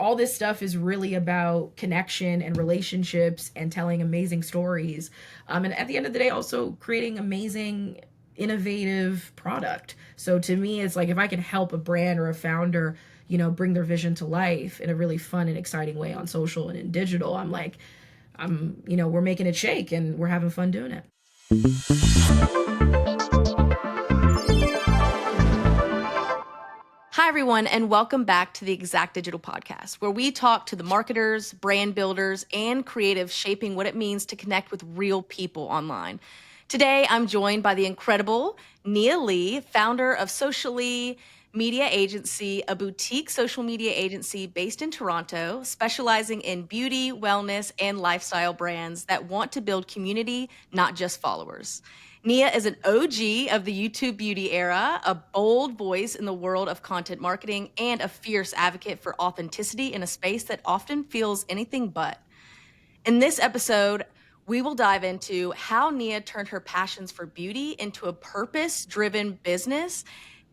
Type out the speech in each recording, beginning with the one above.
all this stuff is really about connection and relationships and telling amazing stories. And at the end of the day, also creating amazing, innovative product. So to me, it's like if I can help a brand or a founder, bring their vision to life in a really fun and exciting way on social and in digital, I'm like, we're making it shake and we're having fun doing it. Hi, everyone, and welcome back to the Exact Digital Podcast, where we talk to the marketers, brand builders, and creatives shaping what it means to connect with real people online. Today, I'm joined by the incredible Nia Lee, founder of Socialee Media Agency, a boutique social media agency based in Toronto, specializing in beauty, wellness, and lifestyle brands that want to build community, not just followers. Nia is an OG of the YouTube beauty era, a bold voice in the world of content marketing, and a fierce advocate for authenticity in a space that often feels anything but. In this episode, we will dive into how Nia turned her passions for beauty into a purpose-driven business,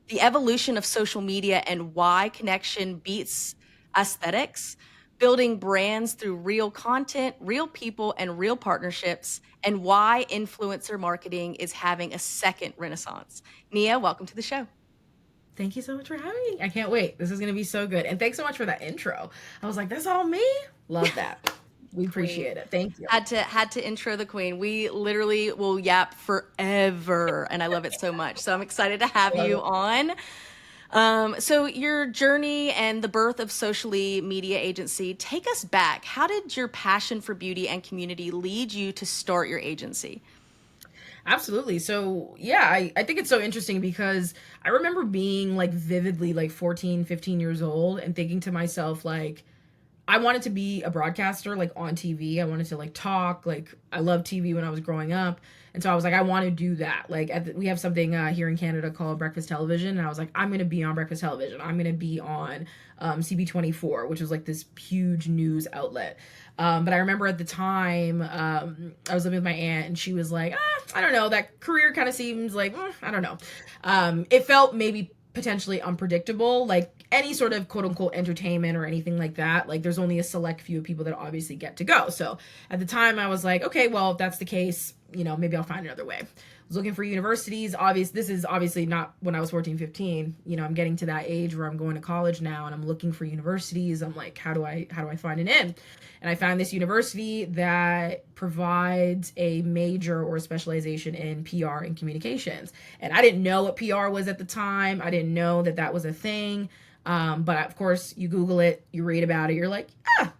the evolution of social media and why connection beats aesthetics, building brands through real content, real people, and real partnerships, and why influencer marketing is having a second renaissance. Nia, welcome to the show. Thank you so much for having me. I can't wait. This is going to be so good. And thanks so much for that intro. I was like, that's all me? Love that. We appreciate it. Thank you. Had to intro the queen. We literally will yap forever, and I love it so much. So I'm excited to have you on. So your journey and the birth of Socialee Media Agency, take us back. How did your passion for beauty and community lead you to start your agency? Absolutely. So yeah, I think it's so interesting because I remember being like vividly like 14, 15 years old and thinking to myself, like, I wanted to be a broadcaster, like on TV. I wanted to like talk, like I loved TV when I was growing up. And so I was like, I want to do that. Like we have something here in Canada called breakfast television. And I was like, I'm going to be on breakfast television. I'm going to be on CB24, which was like this huge news outlet. But I remember at the time, I was living with my aunt and she was like, I don't know, that career kind of seems like, I don't know. It felt maybe potentially unpredictable, like any sort of quote unquote entertainment or anything like that. Like there's only a select few of people that obviously get to go. So at the time I was like, okay, well, if that's the case, maybe I'll find another way. I was looking for universities. This is obviously not when I was 14, 15. I'm getting to that age where I'm going to college now and I'm looking for universities. I'm like, how do I find an in? And I found this university that provides a major or specialization in PR and communications. And I didn't know what PR was at the time. I didn't know that that was a thing. But of course, you Google it, you read about it, you're like, I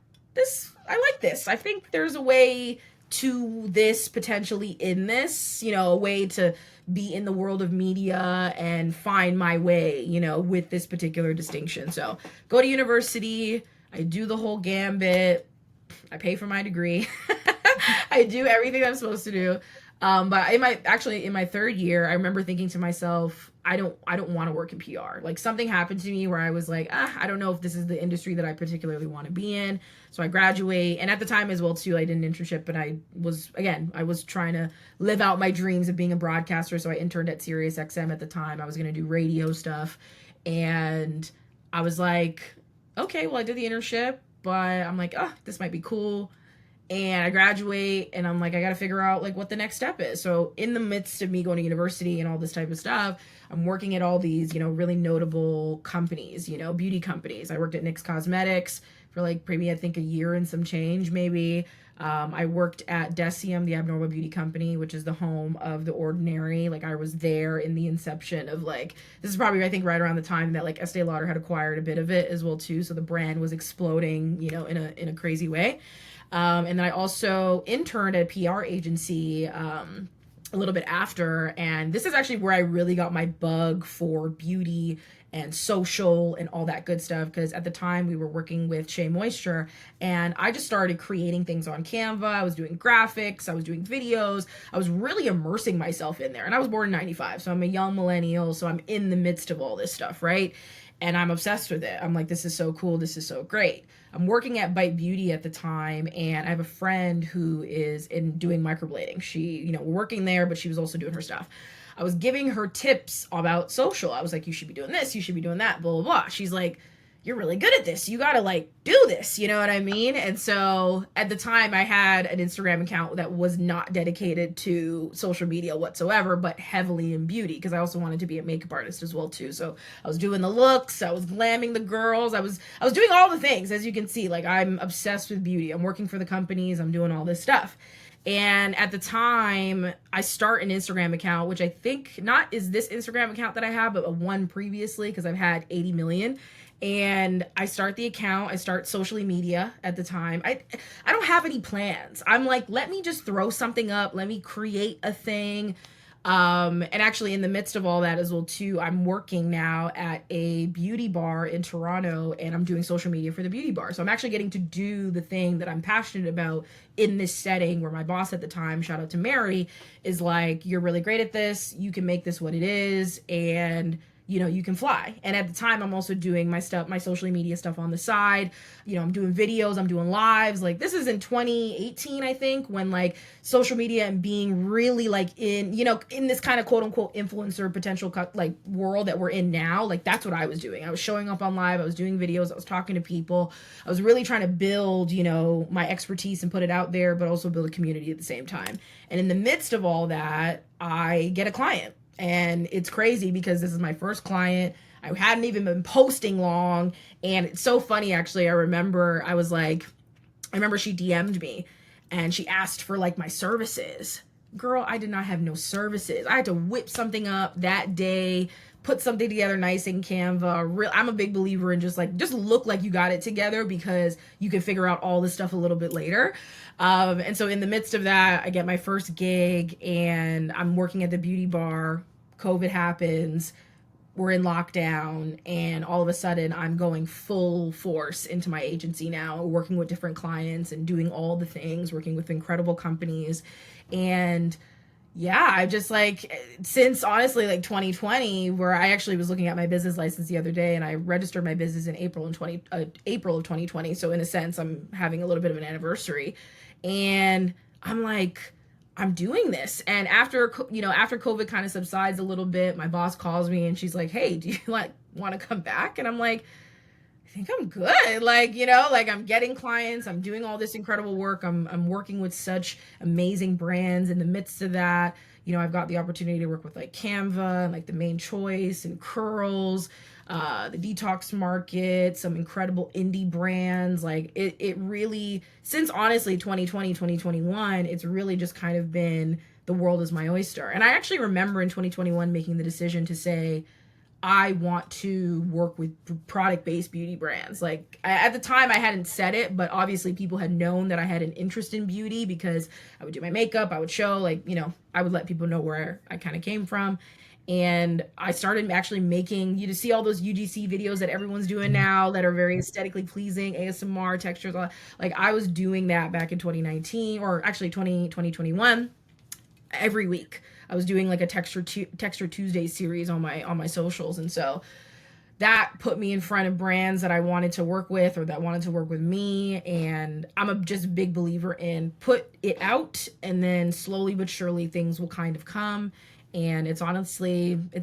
like this. I think there's a way to this potentially in this, a way to be in the world of media and find my way, with this particular distinction. So go to university, I do the whole gambit, I pay for my degree, I do everything I'm supposed to do. But in my third year, I remember thinking to myself, I don't want to work in PR. Like something happened to me where I was like, I don't know if this is the industry that I particularly want to be in. So I graduate. And at the time as well, too, I did an internship, but I was trying to live out my dreams of being a broadcaster. So I interned at Sirius XM at the time. I was going to do radio stuff. And I was like, okay, well, I did the internship, but I'm like, this might be cool. And I graduate and I'm like, I got to figure out like what the next step is. So in the midst of me going to university and all this type of stuff, I'm working at all these, really notable companies, beauty companies. I worked at NYX Cosmetics for like maybe I think a year and some change maybe. I worked at Decium, the abnormal beauty company, which is the home of The Ordinary. Like I was there in the inception of like, this is probably I think right around the time that like Estee Lauder had acquired a bit of it as well too. So the brand was exploding, in a crazy way. And then I also interned at a PR agency a little bit after. And this is actually where I really got my bug for beauty and social and all that good stuff. Because at the time we were working with Shea Moisture and I just started creating things on Canva. I was doing graphics. I was doing videos. I was really immersing myself in there. And I was born in 95. So I'm a young millennial. So I'm in the midst of all this stuff, right? And I'm obsessed with it. I'm like, this is so cool. This is so great. I'm working at Bite Beauty at the time, and I have a friend who is doing microblading. She, we're working there, but she was also doing her stuff. I was giving her tips about social. I was like, you should be doing this, you should be doing that, blah, blah, blah. She's like, you're really good at this. You got to like do this, you know what I mean? And so at the time I had an Instagram account that was not dedicated to social media whatsoever, but heavily in beauty because I also wanted to be a makeup artist as well too. So I was doing the looks, I was glamming the girls, I was doing all the things. As you can see, like I'm obsessed with beauty. I'm working for the companies, I'm doing all this stuff. And at the time, I start an Instagram account, which I think not is this Instagram account that I have, but one previously because I've had 80 million. And I start the account. I start Socialee media at the time. I don't have any plans. I'm like, let me just throw something up. Let me create a thing. And actually, in the midst of all that as well, too, I'm working now at a beauty bar in Toronto, and I'm doing social media for the beauty bar. So I'm actually getting to do the thing that I'm passionate about in this setting. Where my boss at the time, shout out to Mary, is like, "You're really great at this. You can make this what it is, and." You can fly. And at the time, I'm also doing my stuff, my social media stuff on the side. I'm doing videos, I'm doing lives. Like this is in 2018, I think, when like social media and being really like in this kind of quote unquote influencer potential like world that we're in now. Like that's what I was doing. I was showing up on live, I was doing videos, I was talking to people. I was really trying to build, my expertise and put it out there, but also build a community at the same time. And in the midst of all that, I get a client. And it's crazy because this is my first client. I hadn't even been posting long. And it's so funny, actually. I remember she DM'd me and she asked for like my services. Girl, I did not have no services. I had to whip something up that day, put something together nice in Canva. I'm a big believer in just look like you got it together because you can figure out all this stuff a little bit later. And so in the midst of that, I get my first gig and I'm working at the beauty bar. COVID happens. We're in lockdown, and all of a sudden I'm going full force into my agency now, working with different clients and doing all the things, working with incredible companies. And yeah, I just like, since honestly like 2020, where I actually was looking at my business license the other day, and I registered my business in April of 2020. So in a sense, I'm having a little bit of an anniversary, and I'm like, I'm doing this. And after COVID kind of subsides a little bit, my boss calls me and she's like, "Hey, do you like want to come back?" And I'm like, I think I'm good. Like, like I'm getting clients, I'm doing all this incredible work. I'm working with such amazing brands. In the midst of that, I've got the opportunity to work with like Canva and like the Main Choice and Curls, the detox market, some incredible indie brands. Like it really, since honestly 2020, 2021, it's really just kind of been the world is my oyster. And I actually remember in 2021 making the decision to say, I want to work with product-based beauty brands. Like at the time I hadn't said it, but obviously people had known that I had an interest in beauty because I would do my makeup, I would show like, I would let people know where I kind of came from. And I started actually making, you to see all those UGC videos that everyone's doing now that are very aesthetically pleasing, ASMR textures. Like I was doing that back in 2019 or actually 2021 every week. I was doing like a Texture Tuesday series on my socials, and so that put me in front of brands that I wanted to work with or that wanted to work with me. And I'm a just big believer in put it out, and then slowly but surely things will kind of come. And it's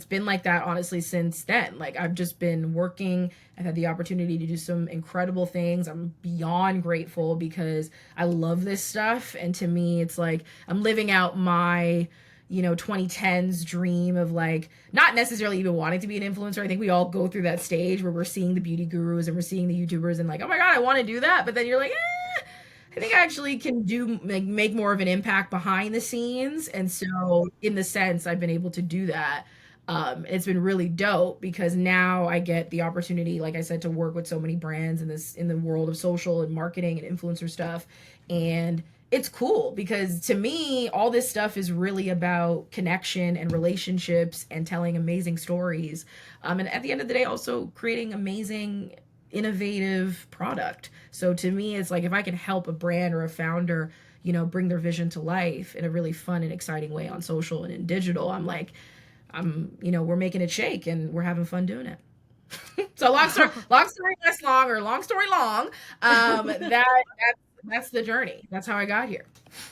been like that honestly since then. Like I've just been working. I've had the opportunity to do some incredible things. I'm beyond grateful because I love this stuff. And to me, it's like I'm living out my 2010s dream of like not necessarily even wanting to be an influencer. I think we all go through that stage where we're seeing the beauty gurus and we're seeing the YouTubers and like, oh my God, I want to do that. But then you're like, I think I actually can make more of an impact behind the scenes. And so in the sense I've been able to do that. It's been really dope because now I get the opportunity, like I said, to work with so many brands in the world of social and marketing and influencer stuff. And it's cool because to me, all this stuff is really about connection and relationships and telling amazing stories. And at the end of the day, also creating amazing, innovative product. So to me, it's like if I can help a brand or a founder, bring their vision to life in a really fun and exciting way on social and in digital, I'm like, we're making it shake and we're having fun doing it. So long story less long, or long story long. That's the journey. That's how I got here.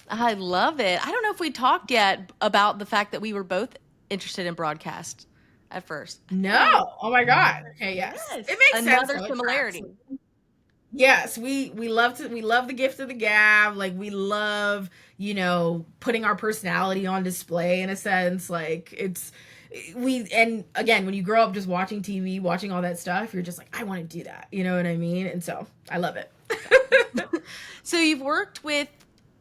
I love it. I don't know if we talked yet about the fact that we were both interested in broadcast. at first. No. Oh my God. Okay, yes. It Yes. makes sense Another though. It tracks. similarity. Yes, we love the gift of the gab. Like we love, putting our personality on display in a sense. Like it's we and again, when you grow up just watching TV, watching all that stuff, you're just like, I want to do that. You know what I mean? And so I love it. So you've worked with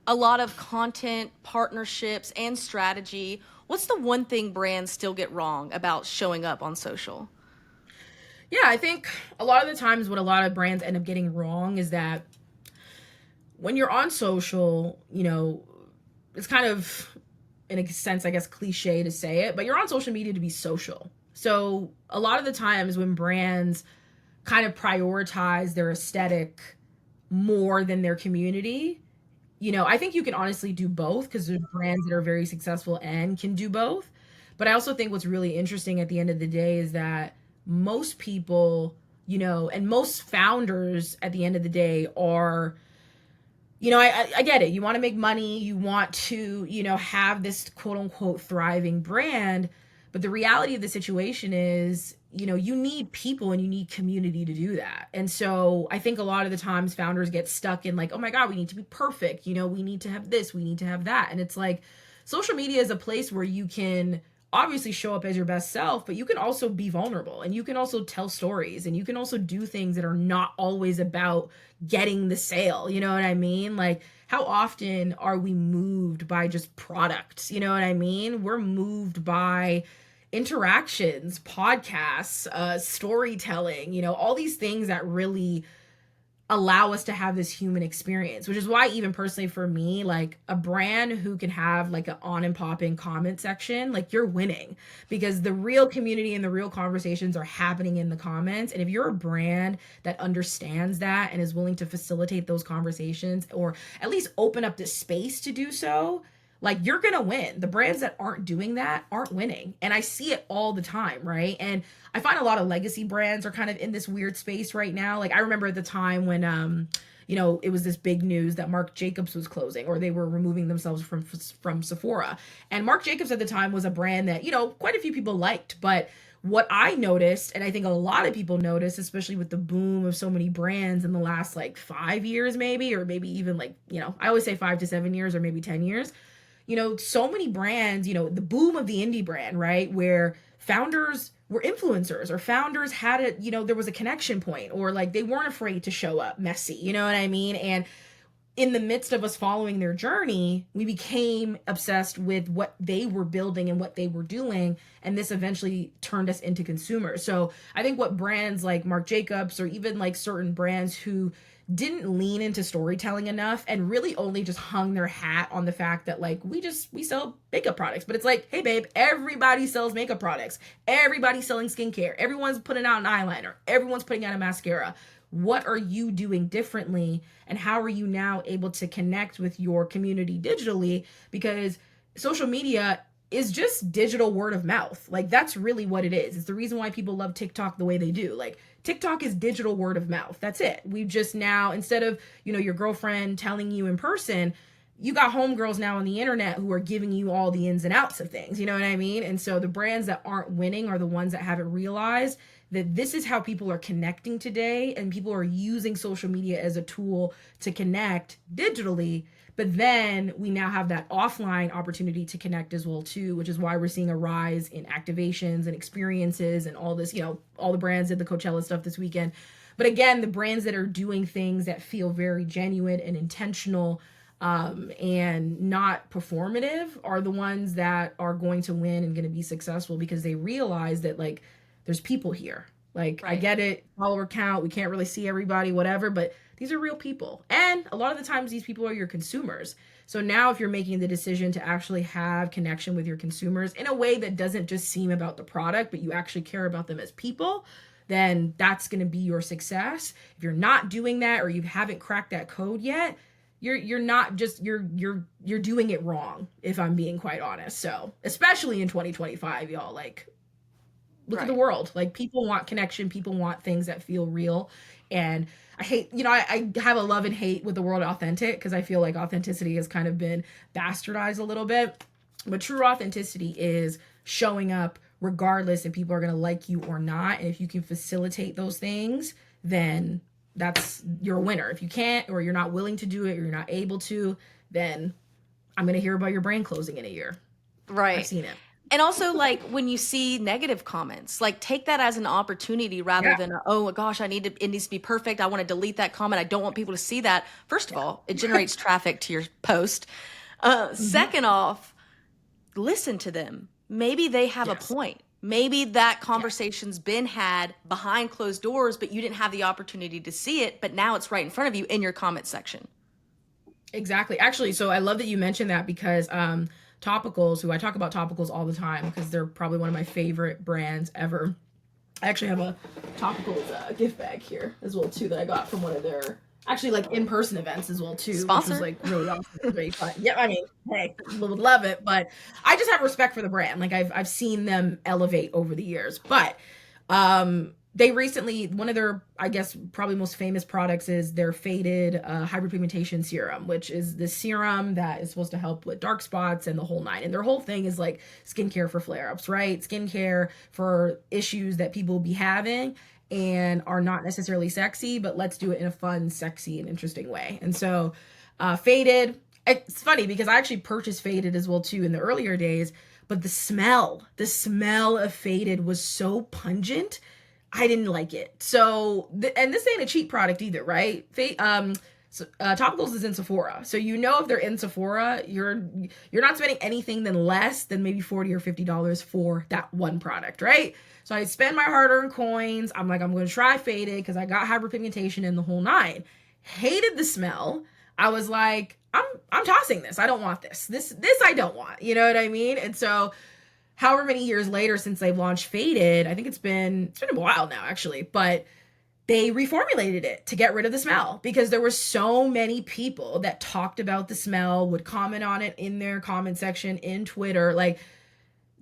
a lot of content, partnerships, and strategy. What's the one thing brands still get wrong about showing up on social? Yeah, I think a lot of the times what a lot of brands end up getting wrong is that when you're on social, it's kind of, in a sense, I guess, cliche to say it, but you're on social media to be social. So a lot of the times when brands kind of prioritize their aesthetic more than their community, I think you can honestly do both because there's brands that are very successful and can do both. But I also think what's really interesting at the end of the day is that most people, and most founders at the end of the day are, I get it. You want to make money. You want to, have this quote unquote thriving brand. But the reality of the situation is, you need people and you need community to do that. And so I think a lot of the times founders get stuck in like, oh my God, we need to be perfect. We need to have this, we need to have that. And it's like social media is a place where you can obviously show up as your best self, but you can also be vulnerable and you can also tell stories and you can also do things that are not always about getting the sale. You know what I mean? Like, how often are we moved by just products? You know what I mean? We're moved by interactions, podcasts, storytelling, all these things that really allow us to have this human experience, which is why even personally for me, like a brand who can have like an on and popping comment section, like you're winning because the real community and the real conversations are happening in the comments. And if you're a brand that understands that and is willing to facilitate those conversations or at least open up the space to do so, like you're gonna win. The brands that aren't doing that aren't winning. And I see it all the time, right? And I find a lot of legacy brands are kind of in this weird space right now. Like I remember at the time when it was this big news that Marc Jacobs was closing or they were removing themselves from Sephora. And Marc Jacobs at the time was a brand that, quite a few people liked, but what I noticed, and I think a lot of people noticed, especially with the boom of so many brands in the last like 5 years, maybe, or maybe even like, I always say 5 to 7 years or maybe 10 years, so many brands, the boom of the indie brand, right? Where founders were influencers or founders had it, there was a connection point or like they weren't afraid to show up messy, you know what I mean? And in the midst of us following their journey, we became obsessed with what they were building and what they were doing. And this eventually turned us into consumers. So I think what brands like Marc Jacobs or even like certain brands who didn't lean into storytelling enough and really only just hung their hat on the fact that like we sell makeup products, but it's like, hey babe, everybody sells makeup products, everybody's selling skincare, everyone's putting out an eyeliner, everyone's putting out a mascara. What are you doing differently and how are you now able to connect with your community digitally? Because social media is just digital word of mouth. Like that's really what it is. It's the reason why people love TikTok the way they do. Like TikTok is digital word of mouth. That's it. We've just now, instead of, your girlfriend telling you in person, you got homegirls now on the internet who are giving you all the ins and outs of things. You know what I mean? And so the brands that aren't winning are the ones that haven't realized that this is how people are connecting today and people are using social media as a tool to connect digitally. But then we now have that offline opportunity to connect as well too, which is why we're seeing a rise in activations and experiences and all this, all the brands did the Coachella stuff this weekend. But again, the brands that are doing things that feel very genuine and intentional and not performative are the ones that are going to win and going to be successful because they realize that like there's people here. Like right. I get it, follower count, we can't really see everybody, whatever, but these are real people. And a lot of the times these people are your consumers. So now if you're making the decision to actually have connection with your consumers in a way that doesn't just seem about the product, but you actually care about them as people, then that's going to be your success. If you're not doing that or you haven't cracked that code yet, you're not just you're doing it wrong, if I'm being quite honest. So, especially in 2025, y'all, like look at the world. Like people want connection, people want things that feel real. And I hate, I have a love and hate with the word authentic because I feel like authenticity has kind of been bastardized a little bit. But true authenticity is showing up regardless if people are going to like you or not. And if you can facilitate those things, then that's you're a winner. If you can't, or you're not willing to do it, or you're not able to, then I'm going to hear about your brand closing in a year. I've Right. seen it. And also, like, when you see negative comments, like, take that as an opportunity rather Yeah. than, oh my gosh, it needs to be perfect. I want to delete that comment. I don't want people to see that. First of Yeah. all, it generates traffic to your post. Mm-hmm. Second off, listen to them. Maybe they have a Yes. point. Maybe that Yes. conversation's been had behind closed doors, but you didn't have the opportunity to see it, but now it's right in front of you in your comment section. Exactly. Actually, so I love that you mentioned that because Topicals, who I talk about Topicals all the time because they're probably one of my favorite brands ever. I actually have a Topicals gift bag here as well too that I got from one of their actually like in-person events as well too, which was Sponsor? like really awesome. Really fun. Yeah, I mean, hey, would love it, but I just have respect for the brand. Like I've seen them elevate over the years, but they recently, one of their, I guess, probably most famous products is their faded hyperpigmentation serum, which is the serum that is supposed to help with dark spots and the whole nine. And their whole thing is like skincare for flare ups, right? Skincare for issues that people be having and are not necessarily sexy, but let's do it in a fun, sexy, and interesting way. And so, faded. It's funny because I actually purchased faded as well too in the earlier days, but the smell of faded was so pungent I didn't like it. So, and this ain't a cheap product either, right? Topicals is in Sephora, so you know if they're in Sephora, you're not spending anything than less than maybe $40 or $50 for that one product, right? So I spend my hard-earned coins. I'm like, I'm going to try faded because I got hyperpigmentation in the whole nine. Hated the smell. I was like, I'm tossing this. I don't want this. This I don't want. You know what I mean? And so however many years later since they've launched Faded, I think it's been a while now actually, but they reformulated it to get rid of the smell because there were so many people that talked about the smell, would comment on it in their comment section in Twitter. Like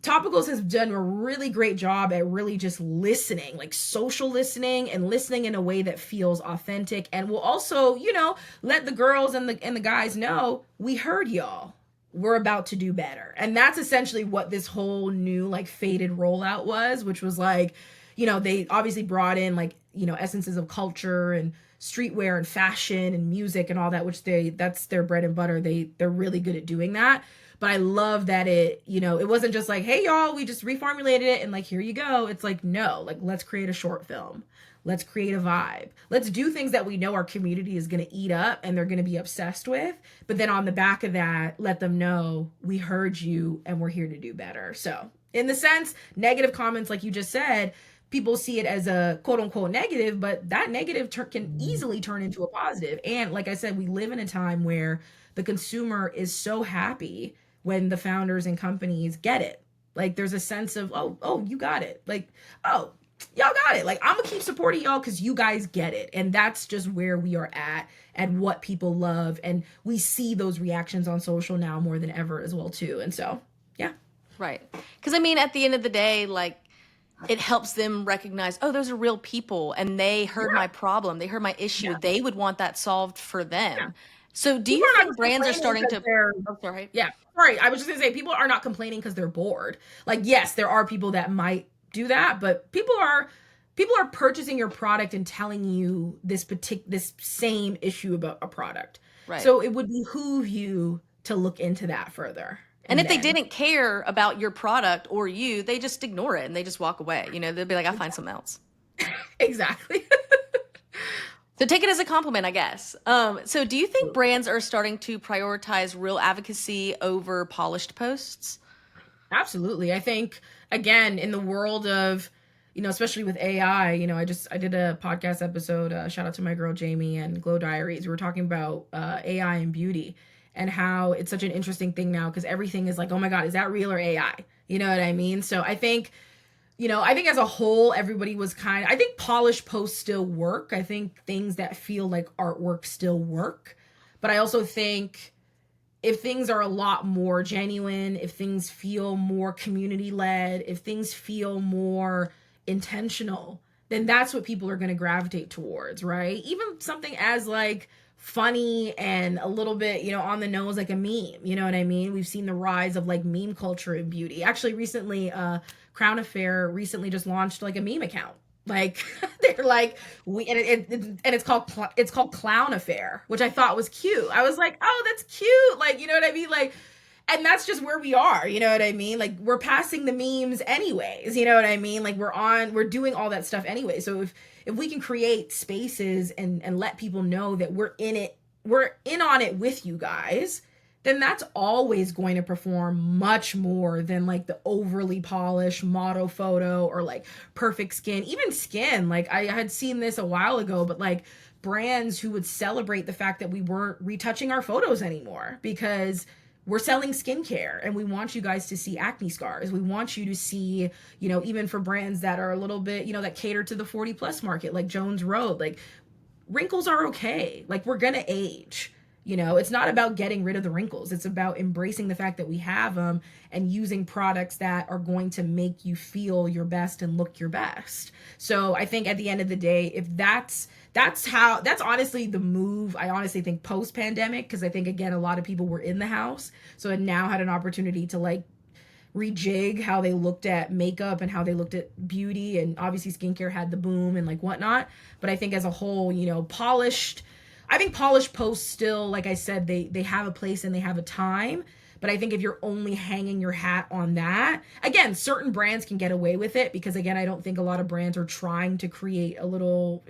Topicals has done a really great job at really just listening, like social listening and listening in a way that feels authentic and will also, let the girls and the guys know we heard y'all. We're about to do better. And that's essentially what this whole new like faded rollout was, which was like, they obviously brought in like, essences of culture and streetwear and fashion and music and all that, which that's their bread and butter. They're really good at doing that. But I love that it wasn't just like, hey y'all, we just reformulated it and like here you go. It's like, no, like let's create a short film. Let's create a vibe. Let's do things that we know our community is going to eat up and they're going to be obsessed with. But then on the back of that, let them know we heard you and we're here to do better. So, in the sense, negative comments, like you just said, people see it as a quote unquote negative, but that negative can easily turn into a positive. And like I said, we live in a time where the consumer is so happy when the founders and companies get it. Like there's a sense of, oh, you got it. Like, oh, y'all got it. Like I'm gonna keep supporting y'all because you guys get it. And that's just where we are at and what people love. And we see those reactions on social now more than ever as well too. And so, yeah. Right. Because I mean, at the end of the day, like, it helps them recognize, oh, those are real people and they heard Yeah. my problem. They heard my issue. Yeah. They would want that solved for Yeah. them. So do People you are not think just brands are complaining starting because to, they're oh, sorry. yeah. Sorry, I was just gonna say people are not complaining because they're bored. Like, yes, there are people that might do that, but people are purchasing your product and telling you this same issue about a product. Right. So it would behoove you to look into that further. And And if they then didn't care about your product or you, they just ignore it and they just walk away. They'll be like, I'll find something else. exactly. So take it as a compliment, I guess. So do you think brands are starting to prioritize real advocacy over polished posts? Absolutely. I think again in the world of especially with AI, I did a podcast episode. Shout out to my girl Jamie and Glow Diaries. We were talking about AI and beauty and how it's such an interesting thing now because everything is like, oh my god, is that real or AI? You know what I mean? So I think as a whole, everybody was I think polished posts still work. I think things that feel like artwork still work. But I also think if things are a lot more genuine, if things feel more community led, if things feel more intentional, then that's what people are going to gravitate towards, right? Even something as like funny and a little bit, on the nose, like a meme, you know what I mean? We've seen the rise of like meme culture in beauty. Actually, recently, Crown Affair recently just launched like a meme account. Like they're like we and it's called Clown Affair, which I thought was cute. I was like, oh, that's cute. Like, you know what I mean? Like, and that's just where we are, you know what I mean? Like we're passing the memes anyways, you know what I mean? Like we're doing all that stuff anyway. So if we can create spaces and let people know that we're in on it with you guys, then that's always going to perform much more than like the overly polished model photo or like perfect skin. Even skin, like I had seen this a while ago, but like brands who would celebrate the fact that we weren't retouching our photos anymore because we're selling skincare and we want you guys to see acne scars. We want you to see, even for brands that are a little bit, that cater to the 40 plus market, like Jones Road, like wrinkles are okay. Like we're going to age. It's not about getting rid of the wrinkles. It's about embracing the fact that we have them and using products that are going to make you feel your best and look your best. So I think at the end of the day, if that's honestly the move. I honestly think post pandemic, because I think again, a lot of people were in the house. So it now had an opportunity to like rejig how they looked at makeup and how they looked at beauty. And obviously skincare had the boom and like whatnot. But I think as a whole, I think polished posts still, like I said, they have a place and they have a time. But I think if you're only hanging your hat on that, again, certain brands can get away with it because, again, I don't think a lot of brands are trying to create a little,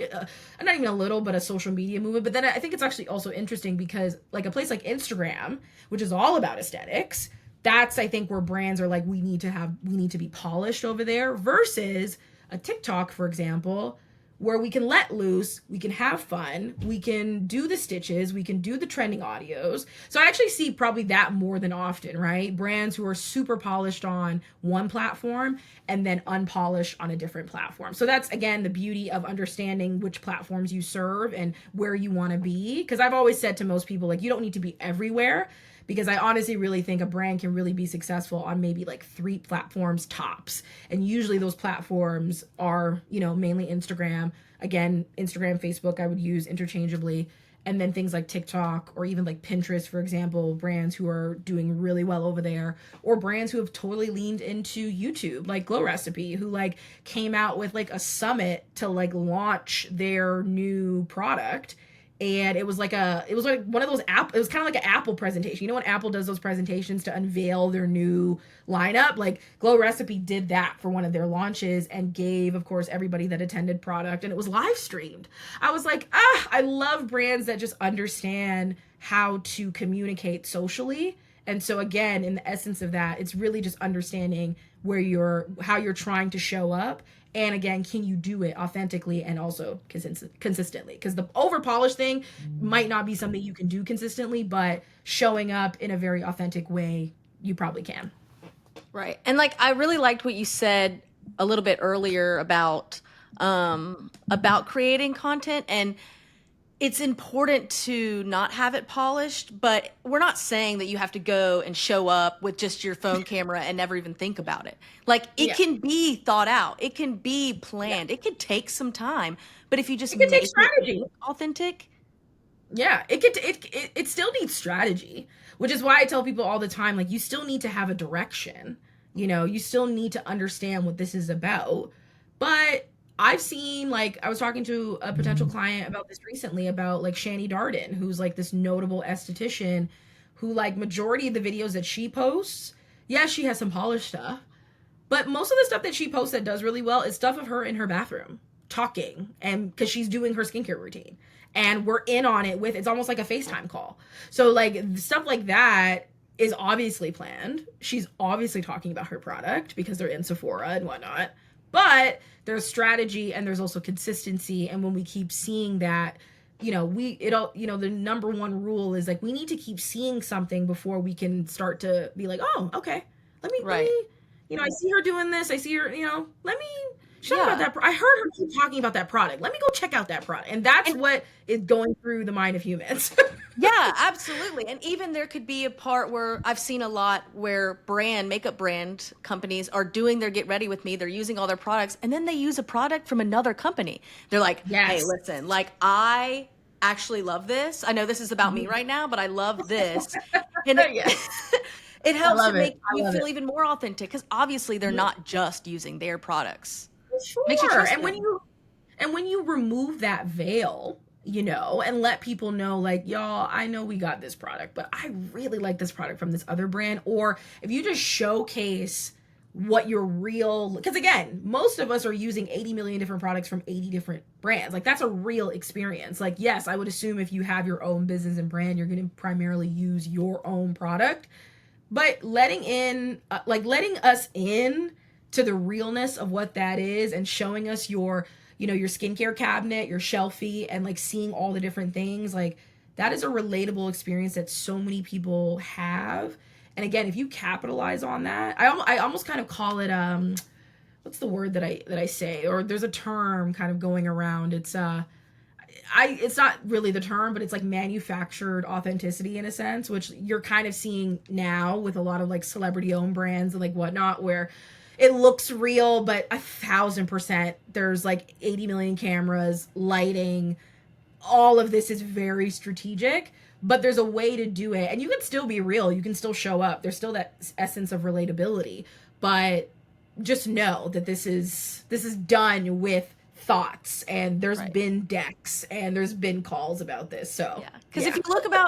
not even a little, but a social media movement. But then I think it's actually also interesting because like a place like Instagram, which is all about aesthetics, that's, I think, where brands are like, we need to be polished over there versus a TikTok, for example, where we can let loose, we can have fun, we can do the stitches, we can do the trending audios. So I actually see probably that more than often, right? Brands who are super polished on one platform and then unpolished on a different platform. So that's, again, the beauty of understanding which platforms you serve and where you want to be. Because I've always said to most people, like, you don't need to be everywhere. Because I honestly really think a brand can really be successful on maybe like 3 platforms tops. And usually those platforms are, mainly Instagram. Again, Instagram, Facebook, I would use interchangeably. And then things like TikTok or even like Pinterest, for example, brands who are doing really well over there, or brands who have totally leaned into YouTube, like Glow Recipe, who like came out with like a summit to like launch their new product. And it was like one of those it was kind of like an Apple presentation. When Apple does those presentations to unveil their new lineup, like Glow Recipe did that for one of their launches and gave, of course, everybody that attended product, and it was live streamed. I was like, I love brands that just understand how to communicate socially. And so again, in the essence of that, it's really just understanding how you're trying to show up. And again, can you do it authentically and also consistently? Because the over polished thing might not be something you can do consistently, but showing up in a very authentic way, you probably can. Right. And like, I really liked what you said a little bit earlier about creating content. And it's important to not have it polished, but we're not saying that you have to go and show up with just your phone camera and never even think about it. Like it can be thought out. It can be planned. It could take some time, but if you just it could make take strategy. It authentic. Yeah, it still needs strategy, which is why I tell people all the time, like, you still need to have a direction. You still need to understand what this is about. But I've seen, like, I was talking to a potential client about this recently, about like Shani Darden, who's like this notable esthetician who, like, majority of the videos that she posts, yeah, she has some polished stuff, but most of the stuff that she posts that does really well is stuff of her in her bathroom talking, and because she's doing her skincare routine and we're in on it with, it's almost like a FaceTime call. So like stuff like that is obviously planned. She's obviously talking about her product because they're in Sephora and whatnot. But there's strategy and there's also consistency. And when we keep seeing that, the number one rule is like, we need to keep seeing something before we can start to be like, oh, okay, let me, I see her doing this. I see her, let me show about that. I heard her keep talking about that product. Let me go check out that product. And that's what is going through the mind of humans. Yeah, absolutely. And even there could be a part where I've seen a lot where makeup brand companies are doing their get ready with me. They're using all their products and then they use a product from another company. They're like, hey, listen, like, I actually love this. I know this is about me right now, but I love this. And It I helps to love it. make I you love feel it. even more authentic because obviously they're Mhm. not just using their products. Makes you Sure. trust them. And when you remove that veil, and let people know, like, y'all, I know we got this product, but I really like this product from this other brand. Or if you just showcase what your real, because again, most of us are using 80 million different products from 80 different brands. Like, that's a real experience. Like, yes, I would assume if you have your own business and brand, you're going to primarily use your own product, but letting us in to the realness of what that is and showing us your skincare cabinet, your shelfie, and like seeing all the different things, like that is a relatable experience that so many people have. And again, if you capitalize on that, I almost kind of call it what's the word that I say, or there's a term kind of going around. It's not really the term, but it's like manufactured authenticity in a sense, which you're kind of seeing now with a lot of like celebrity owned brands and like whatnot, where it looks real, but 1,000% there's like 80 million cameras, lighting, all of this is very strategic, but there's a way to do it. And you can still be real, you can still show up. There's still that essence of relatability, but just know that this is done with thoughts, and there's Right. been decks and there's been calls about this. So Yeah, because yeah.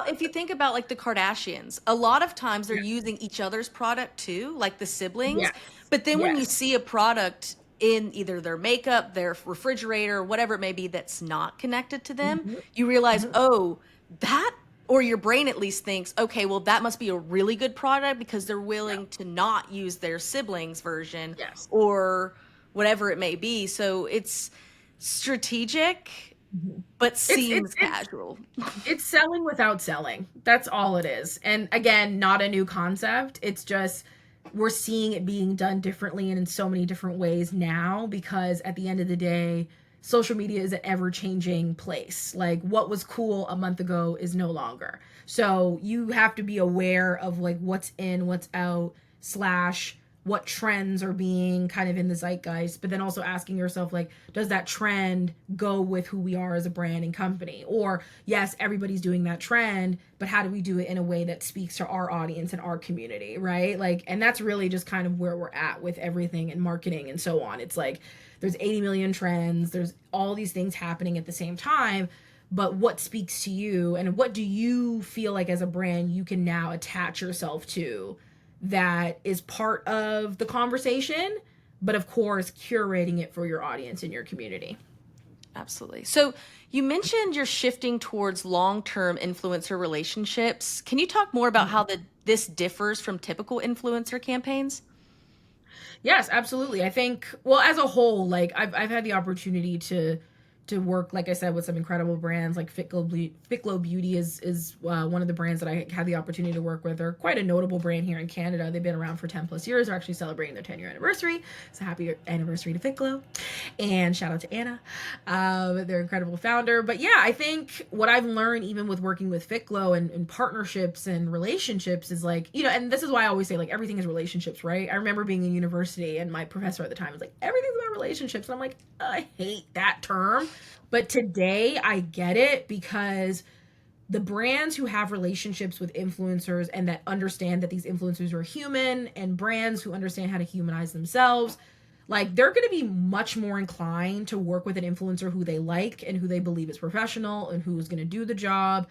if you think about like the Kardashians, a lot of times they're Yeah. using each other's product too, like the siblings. Yes. But then when you Yes. see a product in either their makeup, their refrigerator, whatever it may be, that's not connected to them, Hmm. you realize, Hmm. oh, that, or your brain at least thinks, okay, well, that must be a really good product because they're Yeah. willing to not use their siblings' version Yes. or whatever it may be. So it's strategic, Mhm. but it's it's seems it's casual. it's selling without selling. That's all it is. And again, not a new concept. It's just we're seeing it being done differently and in so many different ways now, because at the end of the day, social media is an ever changing place. Like what was cool a month ago is no longer. So you have to be aware of like what's in, what's out, slash what trends are being kind of in the zeitgeist, but then also asking yourself, like, does that trend go with who we are as a brand and company? Or yes, everybody's doing that trend, but how do we do it in a way that speaks to our audience and our community, right? Like, and that's really just kind of where we're at with everything and marketing and so on. It's like there's 80 million trends, there's all these things happening at the same time, but what speaks to you and what do you feel like as a brand you can now attach yourself to that is part of the conversation, but of course curating it for your audience and your community. Absolutely. So you mentioned you're shifting towards long-term influencer relationships. Can you talk more about how this differs from typical influencer campaigns? Yes, absolutely. I think, well, as a whole, like I've had the opportunity to work, like I said, with some incredible brands. Like Fitglow Beauty is one of the brands that I had the opportunity to work with. They're quite a notable brand here in Canada. They've been around for 10 plus years. They're actually celebrating their 10-year anniversary. So happy anniversary to Fitglow, and shout out to Anna, their incredible founder. But yeah, I think what I've learned even with working with Fitglow and partnerships and relationships is like, and this is why I always say like everything is relationships, right? I remember being in university and my professor at the time was like, everything's about relationships. And I'm like, I hate that term. But today I get it, because the brands who have relationships with influencers and that understand that these influencers are human, and brands who understand how to humanize themselves, like they're going to be much more inclined to work with an influencer who they like and who they believe is professional and who's going to do the job,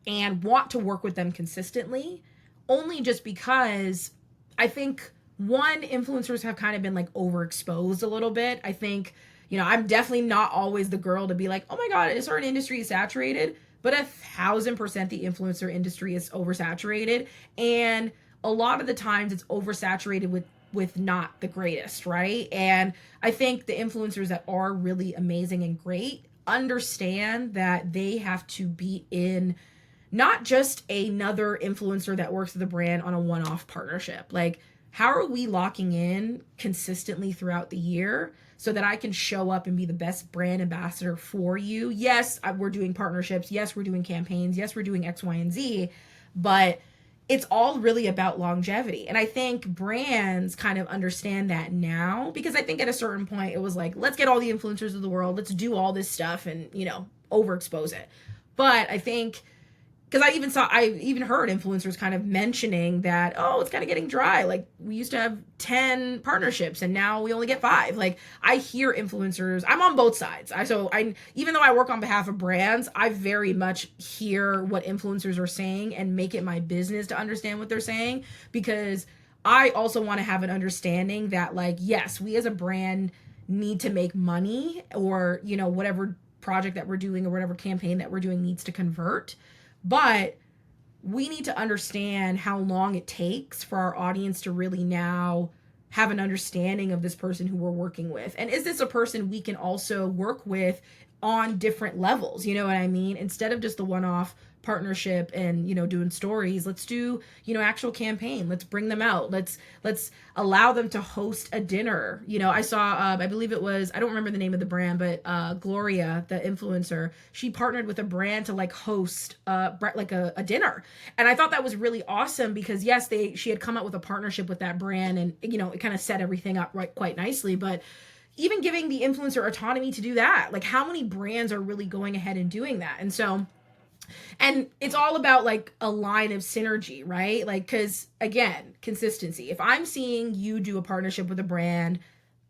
and want to work with them consistently, only just because I think one, influencers have kind of been like overexposed a little bit. I think, I'm definitely not always the girl to be like, oh my God, a certain industry is saturated, but 1,000% the influencer industry is oversaturated. And a lot of the times it's oversaturated with not the greatest, right? And I think the influencers that are really amazing and great understand that they have to be in not just another influencer that works with the brand on a one-off partnership. Like, how are we locking in consistently throughout the year so that I can show up and be the best brand ambassador for you? Yes, we're doing partnerships. Yes, we're doing campaigns. Yes, we're doing X, Y, and Z. But it's all really about longevity. And I think brands kind of understand that now, because I think at a certain point it was like, let's get all the influencers of the world, let's do all this stuff and, overexpose it. But I think because I even heard influencers kind of mentioning that, oh, it's kind of getting dry. Like we used to have 10 partnerships and now we only get 5. Like I hear influencers, I'm on both sides. I even though I work on behalf of brands, I very much hear what influencers are saying and make it my business to understand what they're saying, because I also want to have an understanding that, like, yes, we as a brand need to make money, or, whatever project that we're doing or whatever campaign that we're doing needs to convert. But we need to understand how long it takes for our audience to really now have an understanding of this person who we're working with. And is this a person we can also work with on different levels? You know what I mean? Instead of just the one off partnership and doing stories, let's do actual campaign. Let's bring them out. Let's allow them to host a dinner. I saw I believe it was, I don't remember the name of the brand, but Gloria, the influencer, she partnered with a brand to like host like a dinner. And I thought that was really awesome because yes, she had come up with a partnership with that brand, and it kind of set everything up right quite nicely. But even giving the influencer autonomy to do that, like how many brands are really going ahead and doing that? And it's all about like a line of synergy, right? Like, because again, consistency. If I'm seeing you do a partnership with a brand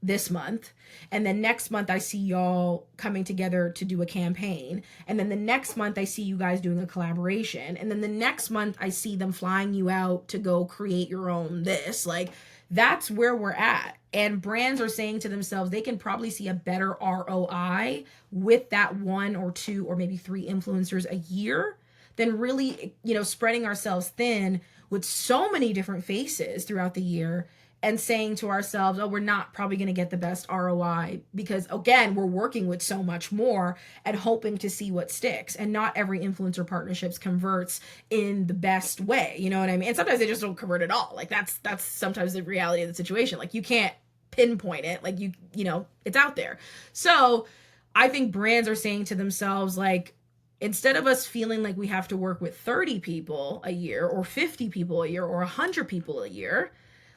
this month, and then next month I see y'all coming together to do a campaign, and then the next month I see you guys doing a collaboration, and then the next month I see them flying you out to go create your own this, like, that's where we're at. And brands are saying to themselves they can probably see a better ROI with that 1 or 2 or maybe 3 influencers a year than really, spreading ourselves thin with so many different faces throughout the year and saying to ourselves, oh, we're not probably going to get the best ROI because, again, we're working with so much more and hoping to see what sticks. And not every influencer partnerships converts in the best way. You know what I mean? And sometimes they just don't convert at all. Like that's sometimes the reality of the situation. Like you can't pinpoint it. Like it's out there. So I think brands are saying to themselves, like, instead of us feeling like we have to work with 30 people a year or 50 people a year or 100 people a year,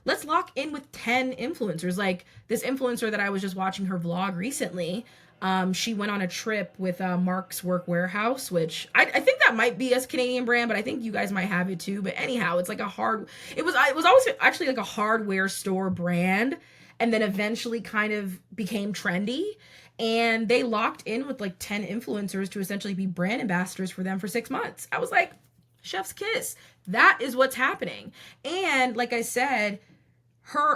let's lock in with 10 influencers. Like this influencer that I was just watching her vlog recently, she went on a trip with Mark's Work Warehouse, which I think that might be a Canadian brand, but I think you guys might have it too. But anyhow, it's like it was always actually like a hardware store brand, and then eventually kind of became trendy. And they locked in with like 10 influencers to essentially be brand ambassadors for them for 6 months. I was like, chef's kiss. That is what's happening. And like I said,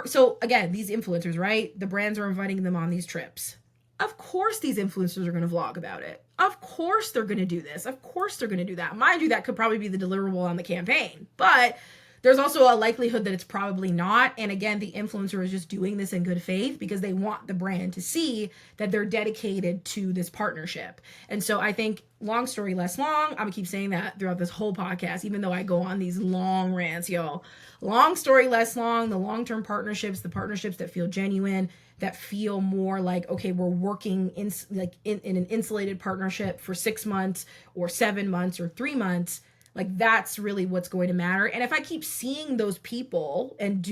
so again, these influencers, right? The brands are inviting them on these trips. Of course these influencers are going to vlog about it. Of course they're going to do this. Of course they're going to do that. Mind you, that could probably be the deliverable on the campaign. But there's also a likelihood that it's probably not. And again, the influencer is just doing this in good faith because they want the brand to see that they're dedicated to this partnership. And so I think, long story less long, I'm gonna keep saying that throughout this whole podcast, even though I go on these long rants, y'all. Long story less long, the long-term partnerships, the partnerships that feel genuine, that feel more like, okay, we're working in an insulated partnership for 6 months or 7 months or 3 months. Like that's really what's going to matter. And if I keep seeing those people and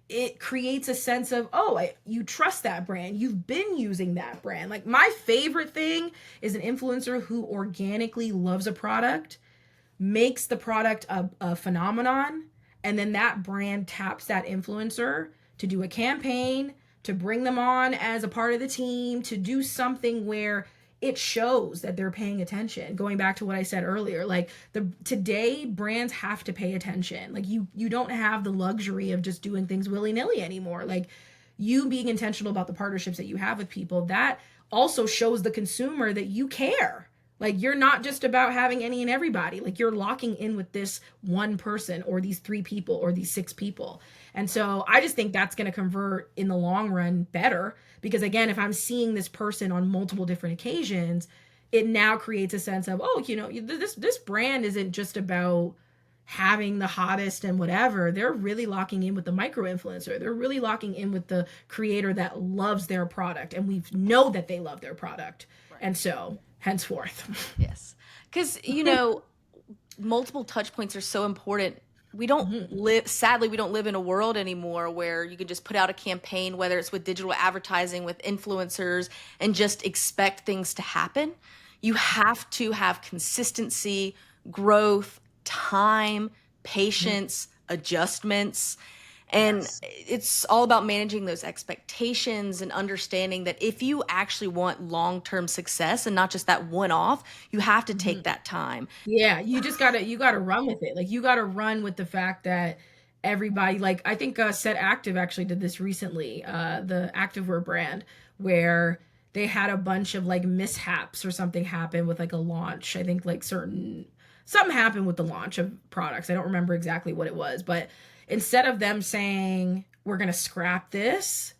it creates a sense of, oh, you trust that brand. You've been using that brand. Like my favorite thing is an influencer who organically loves a product, makes the product a phenomenon, and then that brand taps that influencer to do a campaign, to bring them on as a part of the team, to do something where it shows that they're paying attention. Going back to what I said earlier, like today brands have to pay attention. Like you don't have the luxury of just doing things willy-nilly anymore. Like you being intentional about the partnerships that you have with people, that also shows the consumer that you care. Like you're not just about having any and everybody. Like you're locking in with this one person or these 3 people or these 6 people. And so I just think that's going to convert in the long run better. Because again, if I'm seeing this person on multiple different occasions, it now creates a sense of, oh, this brand isn't just about having the hottest and whatever. They're really locking in with the micro influencer. They're really locking in with the creator that loves their product. And we know that they love their product. Right. And so henceforth. Yes. Because, multiple touch points are so important. We don't sadly, we don't live in a world anymore where you can just put out a campaign, whether it's with digital advertising, with influencers, and just expect things to happen. You have to have consistency growth, time, patience, adjustments. And Yes. it's all about managing those expectations and understanding that if you actually want long term success and not just that one off, you have to Mhm. take that time. Yeah, you gotta run with it. Like you gotta run with the fact that everybody like I think Set Active actually did this recently, the activewear brand, where they had a bunch of like mishaps or something happen with like a launch. I think like certain something happened with the launch of products. I don't remember exactly what it was, but instead of them saying we're gonna scrap this,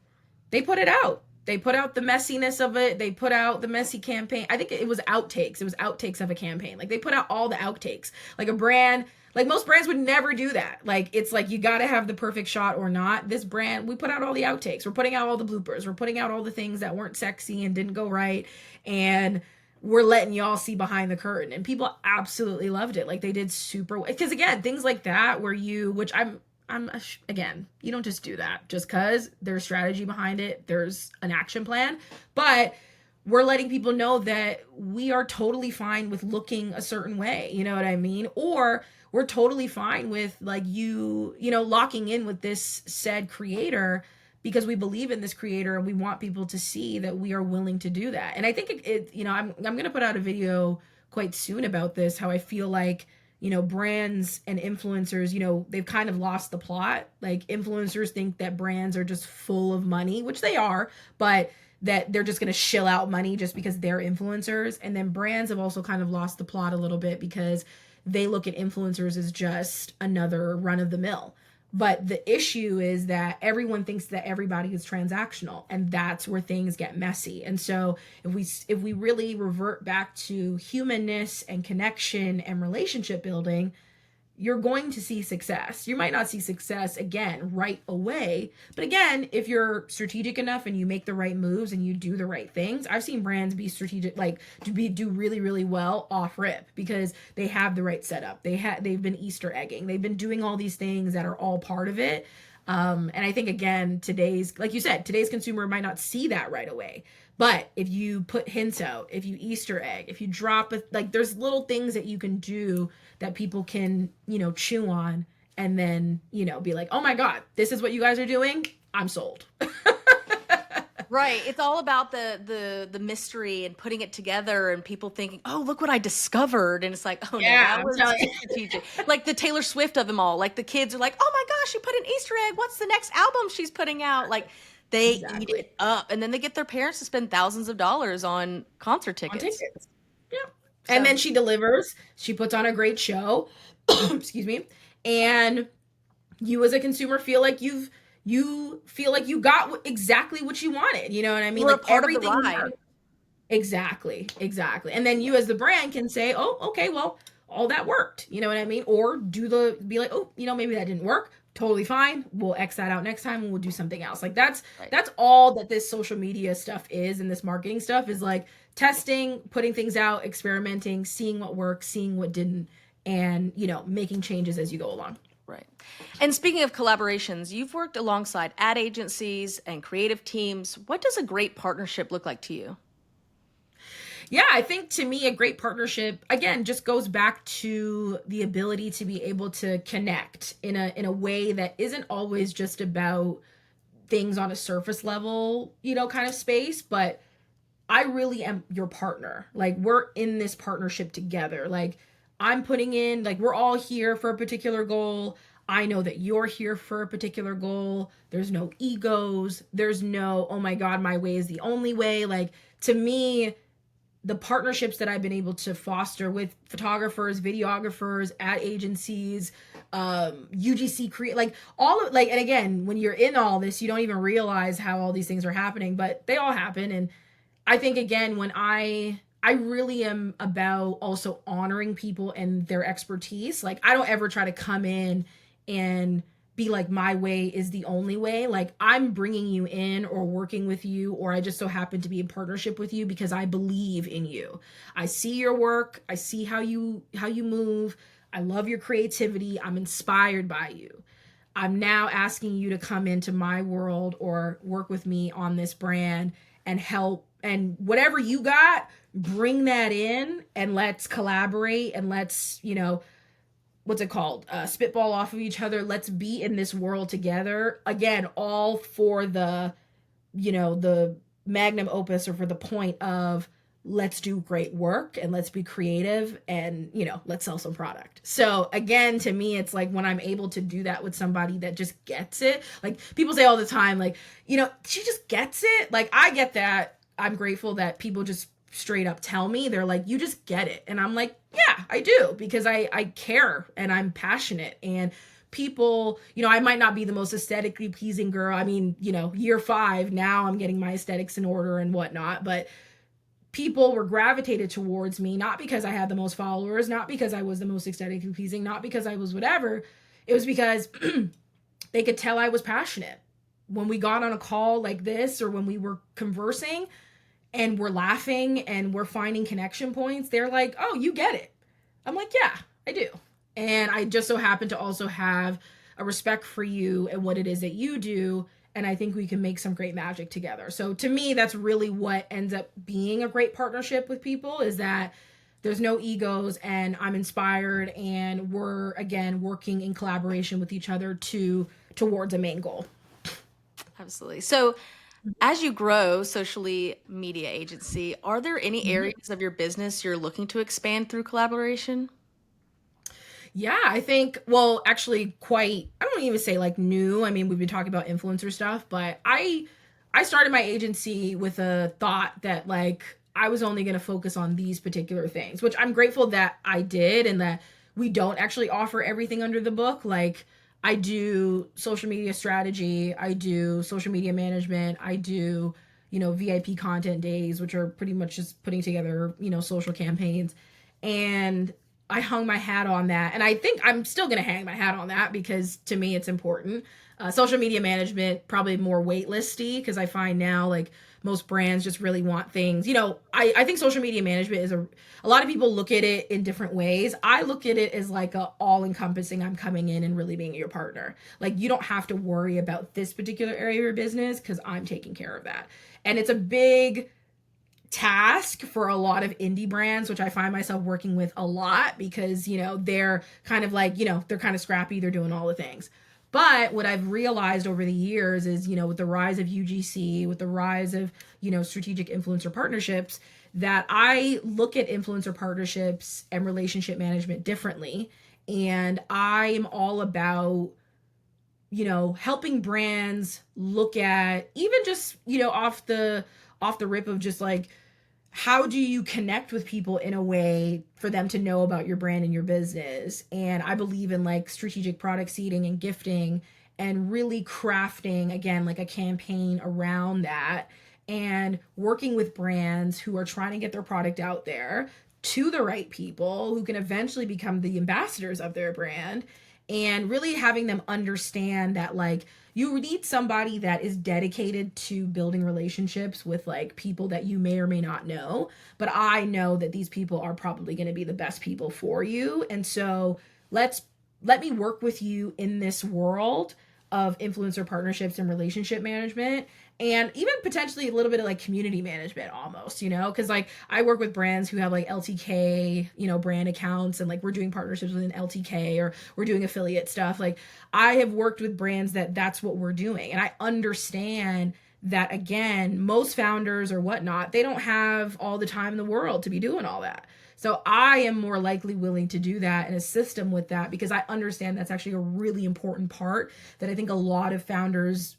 they put it out. They put out the messiness of it. They put out the messy campaign. I think it was outtakes. It was outtakes of a campaign. Like they put out all the outtakes. Like a brand, like most brands would never do that. Like it's like you got to have the perfect shot or not. This brand, we put out all the outtakes. We're putting out all the bloopers. We're putting out all the things that weren't sexy and didn't go right. And we're letting y'all see behind the curtain. And people absolutely loved it. Like they did super because again, things like that where you, which again, you don't just do that just because there's strategy behind it, there's an action plan, but we're letting people know that we are totally fine with looking a certain way, you know what I mean? Or we're totally fine with like locking in with this said creator because we believe in this creator and we want people to see that we are willing to do that. And I think I'm going to put out a video quite soon about this, how I feel like brands and influencers, they've kind of lost the plot. Like influencers think that brands are just full of money, which they are, but that they're just going to shill out money just because they're influencers. And then brands have also kind of lost the plot a little bit because they look at influencers as just another run of the mill. But the issue is that everyone thinks that everybody is transactional, and that's where things get messy. And so if we really revert back to humanness and connection and relationship building, you're going to see success. You might not see success again right away, but again, if you're strategic enough and you make the right moves and you do the right things, I've seen brands be strategic, like do really really well off rip because they have the right setup. They've been Easter egging. They've been doing all these things that are all part of it. And I think again, like you said, today's consumer might not see that right away. But if you put hints out, if you Easter egg, if you drop it, like there's little things that you can do that people can, chew on and then, be like, oh my God, this is what you guys are doing. I'm sold. Right. It's all about the mystery and putting it together and people thinking, "Oh, look what I discovered." And it's like, "Oh no, Yeah, that I'm was telling you. strategic." Like the Taylor Swift of them all. Like the kids are like, "Oh my gosh, she put an Easter egg. What's the next album she's putting out?" Like they eat Exactly. it up and then they get their parents to spend thousands of dollars on concert On tickets. tickets. Yeah. And So, then she delivers. She puts on a great show. Excuse me. And you as a consumer you feel like you got exactly what you wanted. You know what I you mean? were a Like part of the everything ride. worked. Exactly, exactly. And then you as the brand can say, "Oh, okay, well, all that worked." You know what I mean? Or be like, "Oh, maybe that didn't work. Totally fine. We'll X that out next time and we'll do something else." Like Right. that's all that this social media stuff is and this marketing stuff is like testing, putting things out, experimenting, seeing what works, seeing what didn't, and, making changes as you go along. Right. And speaking of collaborations, you've worked alongside ad agencies and creative teams. What does a great partnership look like to you? Yeah, I think to me, a great partnership again just goes back to the ability to be able to connect in a way that isn't always just about things on a surface level, kind of space, but I really am your partner. Like we're in this partnership together. Like I'm putting in, like we're all here for a particular goal. I know that you're here for a particular goal. There's no egos. There's no, oh my God, my way is the only way. Like to me, the partnerships that I've been able to foster with photographers, videographers, ad agencies, UGC create, like all of like, and again, when you're in all this, you don't even realize how all these things are happening, but they all happen. And I think again, when I really am about also honoring people and their expertise. Like I don't ever try to come in and be like my way is the only way. Like I'm bringing you in or working with you or I just so happen to be in partnership with you because I believe in you. I see your work, I see how you move. I love your creativity. I'm inspired by you. I'm now asking you to come into my world or work with me on this brand and help and whatever you got, bring that in and let's collaborate and let's, what's it called? Spitball off of each other. Let's be in this world together. Again, all for the magnum opus, or for the point of let's do great work and let's be creative and, let's sell some product. So again, to me, it's like when I'm able to do that with somebody that just gets it, like people say all the time, like, she just gets it. Like, I get that. I'm grateful that people just straight up tell me, they're like, you just get it. And I'm like, yeah, I do, because I care and I'm passionate. And people, I might not be the most aesthetically pleasing girl. I mean, year 5 now, I'm getting my aesthetics in order and whatnot, but people were gravitated towards me not because I had the most followers, not because I was the most aesthetically pleasing, not because I was whatever. It was because they could tell I was passionate. When we got on a call like this, or when we were conversing and we're laughing and we're finding connection points, they're like, oh, you get it. I'm like, yeah, I do. And I just so happen to also have a respect for you and what it is that you do. And I think we can make some great magic together. So to me, that's really what ends up being a great partnership with people, is that there's no egos and I'm inspired, and we're, again, working in collaboration with each other towards a main goal. Absolutely. So, as you grow Socialee Media Agency, are there any Mhm. areas of your business you're looking to expand through collaboration? Yeah, I think, well, actually quite, I don't even say like new. I mean, we've been talking about influencer stuff, but I started my agency with a thought that like I was only going to focus on these particular things, which I'm grateful that I did, and that we don't actually offer everything under the book. Like, I do social media strategy, I do social media management, I do, VIP content days, which are pretty much just putting together, social campaigns. And I hung my hat on that. And I think I'm still going to hang my hat on that because to me it's important. Social media management, probably more waitlisty, because I find now like most brands just really want things. I think social media management is a lot of people look at it in different ways. I look at it as like a all encompassing, I'm coming in and really being your partner. Like, you don't have to worry about this particular area of your business because I'm taking care of that. And it's a big task for a lot of indie brands, which I find myself working with a lot because, they're kind of like, they're kind of scrappy, they're doing all the things. But what I've realized over the years is, with the rise of UGC, with the rise of, strategic influencer partnerships, that I look at influencer partnerships and relationship management differently. And I'm all about, helping brands look at, even just, off the rip of just like, how do you connect with people in a way for them to know about your brand and your business? And I believe in like strategic product seeding and gifting, and really crafting, again, like a campaign around that, and working with brands who are trying to get their product out there to the right people who can eventually become the ambassadors of their brand, and really having them understand that like you need somebody that is dedicated to building relationships with like people that you may or may not know, but I know that these people are probably going to be the best people for you. And so let me work with you in this world of influencer partnerships and relationship management, and even potentially a little bit of like community management almost, because like I work with brands who have like LTK, brand accounts, and like we're doing partnerships with an LTK, or we're doing affiliate stuff. Like, I have worked with brands that's what we're doing. And I understand that, again, most founders or whatnot, they don't have all the time in the world to be doing all that. So I am more likely willing to do that and assist them with that, because I understand that's actually a really important part that I think a lot of founders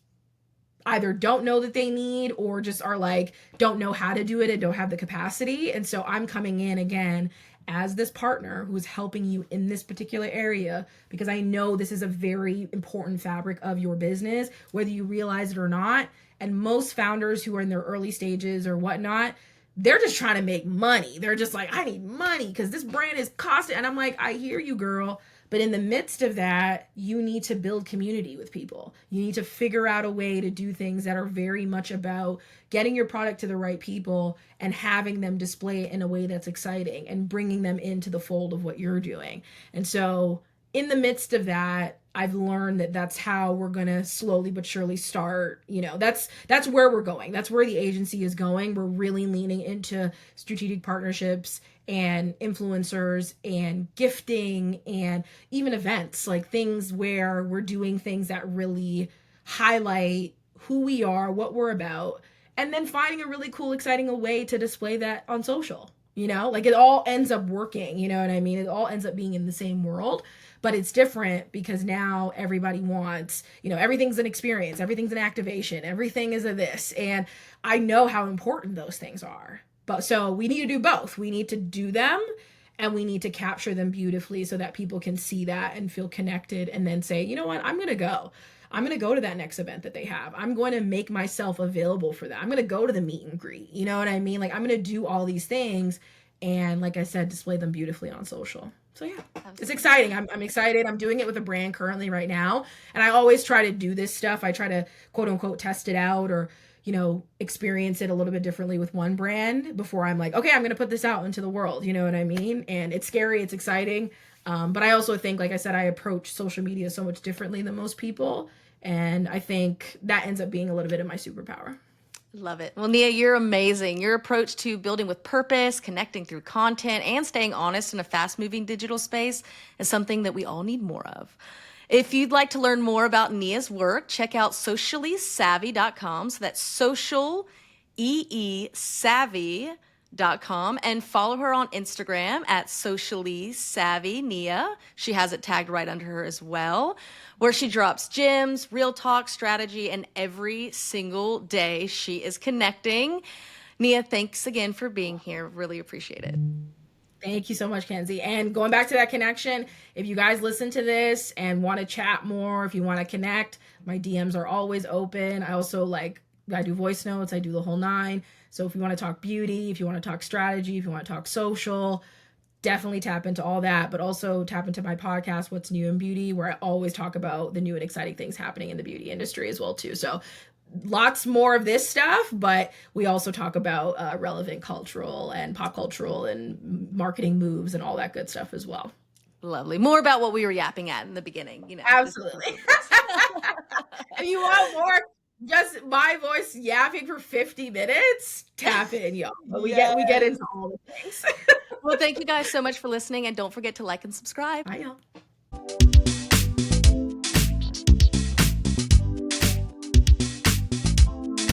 either don't know that they need, or just are like, don't know how to do it and don't have the capacity. And so I'm coming in again as this partner who's helping you in this particular area, because I know this is a very important fabric of your business, whether you realize it or not. And most founders who are in their early stages or whatnot, they're just trying to make money. They're just like, I need money because this brand is costing. And I'm like, I hear you, girl. But in the midst of that, you need to build community with people. You need to figure out a way to do things that are very much about getting your product to the right people and having them display it in a way that's exciting and bringing them into the fold of what you're doing. And so, in the midst of that, I've learned that that's how we're going to slowly but surely start, that's where we're going. That's where the agency is going. We're really leaning into strategic partnerships and influencers and gifting and even events, like things where we're doing things that really highlight who we are, what we're about, and then finding a really cool, exciting way to display that on social. Like it all ends up working, you know what I mean? It all ends up being in the same world, but it's different because now everybody wants, everything's an experience, everything's an activation, everything is a this. And I know how important those things are. But so we need to do both. We need to do them and we need to capture them beautifully so that people can see that and feel connected and then say, you know what, I'm going to go. I'm going to go to that next event that they have. I'm going to make myself available for that. I'm going to go to the meet and greet. You know what I mean? Like I'm going to do all these things and like I said, display them beautifully on social. So yeah, absolutely. It's exciting. I'm excited. I'm doing it with a brand currently right now. And I always try to do this stuff. I try to quote unquote test it out or, experience it a little bit differently with one brand before I'm like, okay, I'm going to put this out into the world. You know what I mean? And it's scary. It's exciting. But I also think, like I said, I approach social media so much differently than most people. And I think that ends up being a little bit of my superpower. Love it. Well, Nia, you're amazing. Your approach to building with purpose, connecting through content, and staying honest in a fast-moving digital space is something that we all need more of. If you'd like to learn more about Nia's work, check out socialeesavvy.com. So that's social, savvy.com, and follow her on Instagram at socialeesavvynia. She has it tagged right under her as well, where she drops gems, real talk, strategy, and every single day she is connecting. Nia, thanks again for being here. Really appreciate it. Thank you so much, Kenzie. And going back to that connection, if you guys listen to this and want to chat more, if you want to connect, my DMs are always open. I also I do voice notes. I do the whole nine. So if you want to talk beauty, if you want to talk strategy, if you want to talk social, definitely tap into all that, but also tap into my podcast, What's New in Beauty, where I always talk about the new and exciting things happening in the beauty industry as well too. So lots more of this stuff, but we also talk about relevant cultural and pop cultural and marketing moves and all that good stuff as well. Lovely. More about what we were yapping at in the beginning, Absolutely. If you want more, just my voice yapping for 50 minutes, tap in, y'all. But we get into all the things. Well, thank you guys so much for listening, and don't forget to like and subscribe. Bye, y'all.